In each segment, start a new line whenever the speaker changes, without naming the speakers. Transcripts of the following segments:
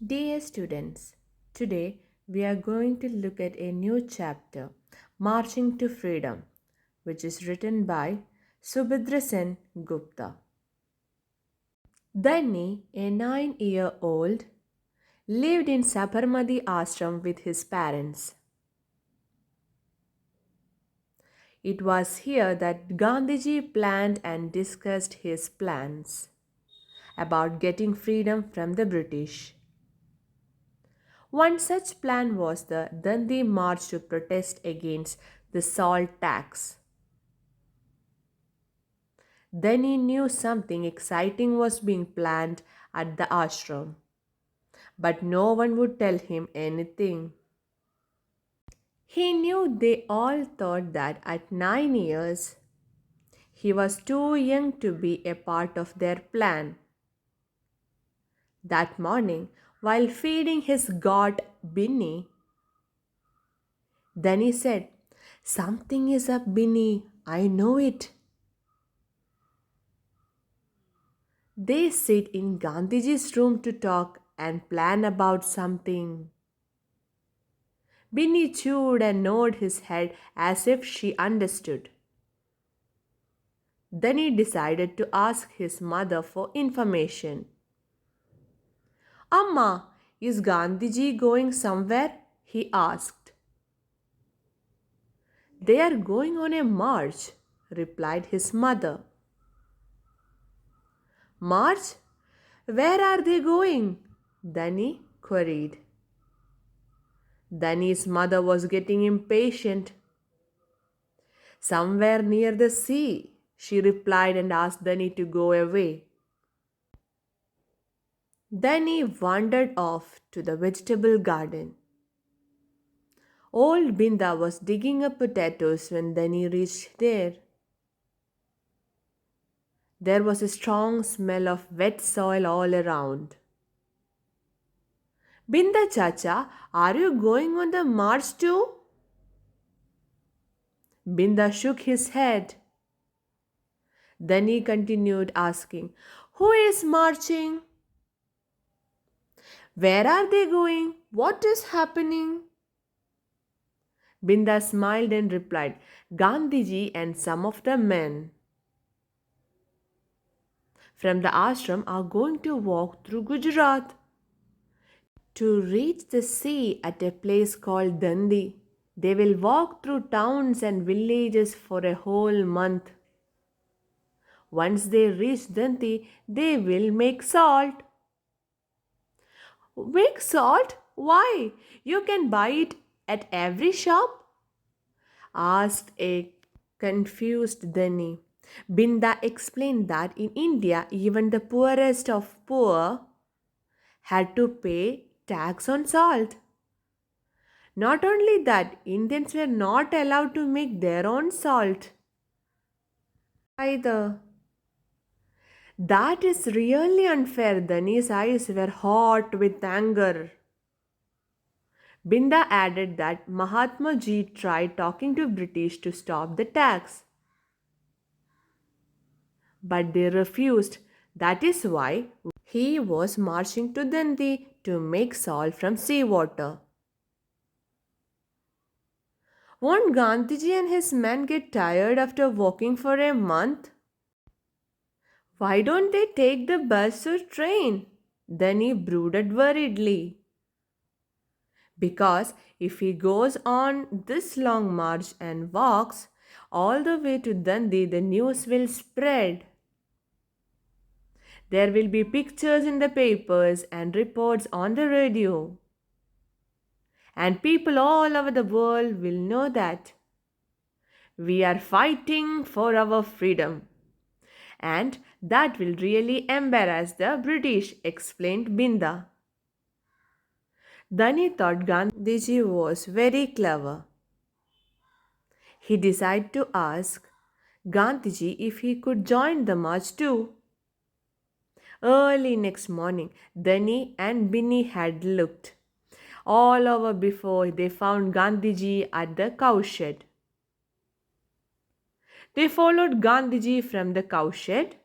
Dear students, today we are going to look at a new chapter, Marching to Freedom, which is written by Subhadra Gupta. Danny, a 9-year-old, lived in Sabarmati ashram with his parents. It was here that Gandhiji planned and discussed his plans about getting freedom from the British. One such plan was the Dandi March to protest against the salt tax. Then he knew something exciting was being planned at the ashram, but no one would tell him anything. He knew they all thought that at 9 years he was too young to be a part of their plan. That morning, while feeding his goat Binny, then he said, "Something is up, Binny. I know it." They sit in Gandhiji's room to talk and plan about something. Binny chewed and nodded his head as if she understood. Then he decided to ask his mother for information. "Amma, is Gandhiji going somewhere?" he asked. "They are going on a march," replied his mother. "March? Where are they going?" Danny queried. Danny's mother was getting impatient. "Somewhere near the sea," she replied and asked Danny to go away. Danny wandered off to the vegetable garden. Old Binda was digging up potatoes when Danny reached there. There was a strong smell of wet soil all around. "Binda Chacha, are you going on the march too?" Binda shook his head. Then he continued asking, "Who is marching? Where are they going? What is happening?" Binda smiled and replied, "Gandhiji and some of the men from the ashram are going to walk through Gujarat to reach the sea at a place called Dandi. They will walk through towns and villages for a whole month. Once they reach Dandi, they will make salt." "Make salt? Why? You can buy it at every shop?" asked a confused Dani. Binda explained that in India, even the poorest of poor had to pay tax on salt. Not only that, Indians were not allowed to make their own salt either. "That is really unfair." Dani's eyes were hot with anger. Binda added that Mahatma Ji tried talking to British to stop the tax, but they refused. That is why he was marching to Dandi to make salt from seawater. "Won't Gandhiji and his men get tired after walking for a month? Why don't they take the bus or train?" Then he brooded worriedly. "Because if he goes on this long march and walks all the way to Dandi, the news will spread. There will be pictures in the papers and reports on the radio. And people all over the world will know that we are fighting for our freedom. And that will really embarrass the British," explained Binda. Then he thought Gandhiji was very clever. He decided to ask Gandhiji if he could join the march too. Early next morning, Dani and Binny had looked all over before they found Gandhiji at the cowshed. They followed Gandhiji from the cowshed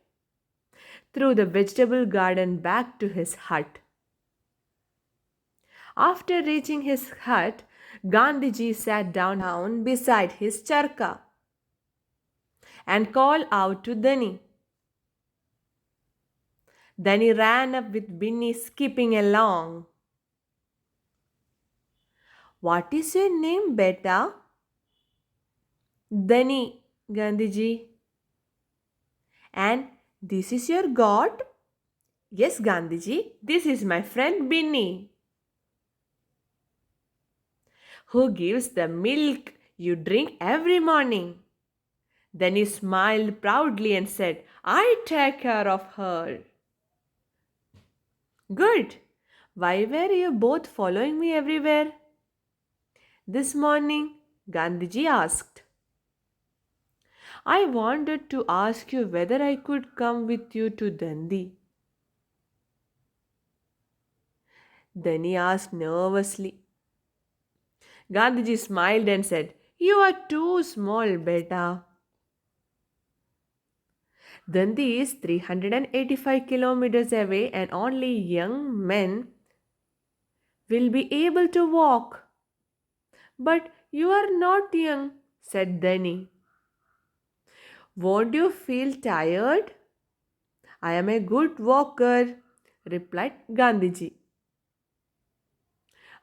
through the vegetable garden back to his hut. After reaching his hut, Gandhiji sat down beside his charka and called out to Dani. Dani ran up with Binny skipping along. What is your name, beta? Dani, Gandhiji. And this is your god? Yes, Gandhiji, this is my friend Binny, who gives the milk you drink every morning. Then he smiled proudly and said, I take care of her. Good. Why were you both following me everywhere? This morning, Gandhiji asked. I wanted to ask you whether I could come with you to Dandi. Then he asked nervously. Gandhiji smiled and said, You are too small, beta. Dandi is 385 kilometers away and only young men will be able to walk. But you are not young, said Dani. Won't you feel tired? I am a good walker, replied Gandhiji.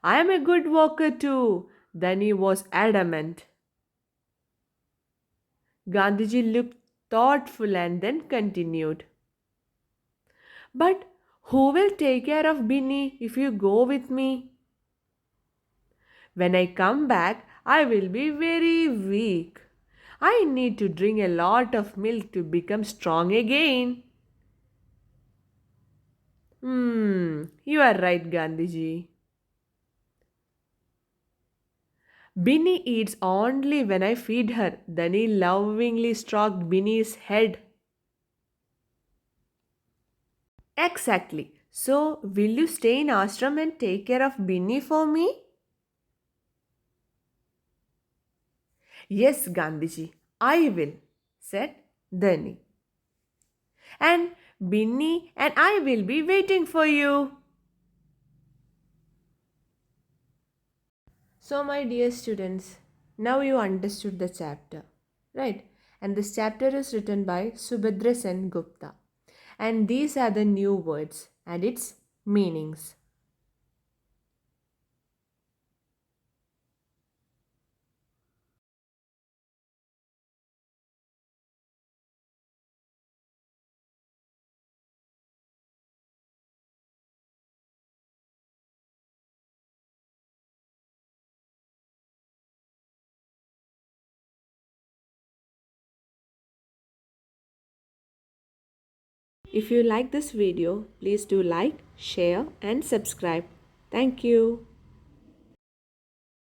I am a good walker too, Dani was adamant. Gandhiji looked thoughtful and then continued. But who will take care of Binny if you go with me? When I come back, I will be very weak. I need to drink a lot of milk to become strong again. You are right, Gandhiji. Binny eats only when I feed her. Then he lovingly stroked Binny's head. Exactly. So, will you stay in ashram and take care of Binny for me? Yes, Gandhiji, I will, said Dhani. And Binny and I will be waiting for you. So, my dear students, now you understood the chapter, right? And this chapter is written by Subhadra and Gupta. And these are the new words and its meanings. If you like this video, please do like, share, and subscribe. Thank you.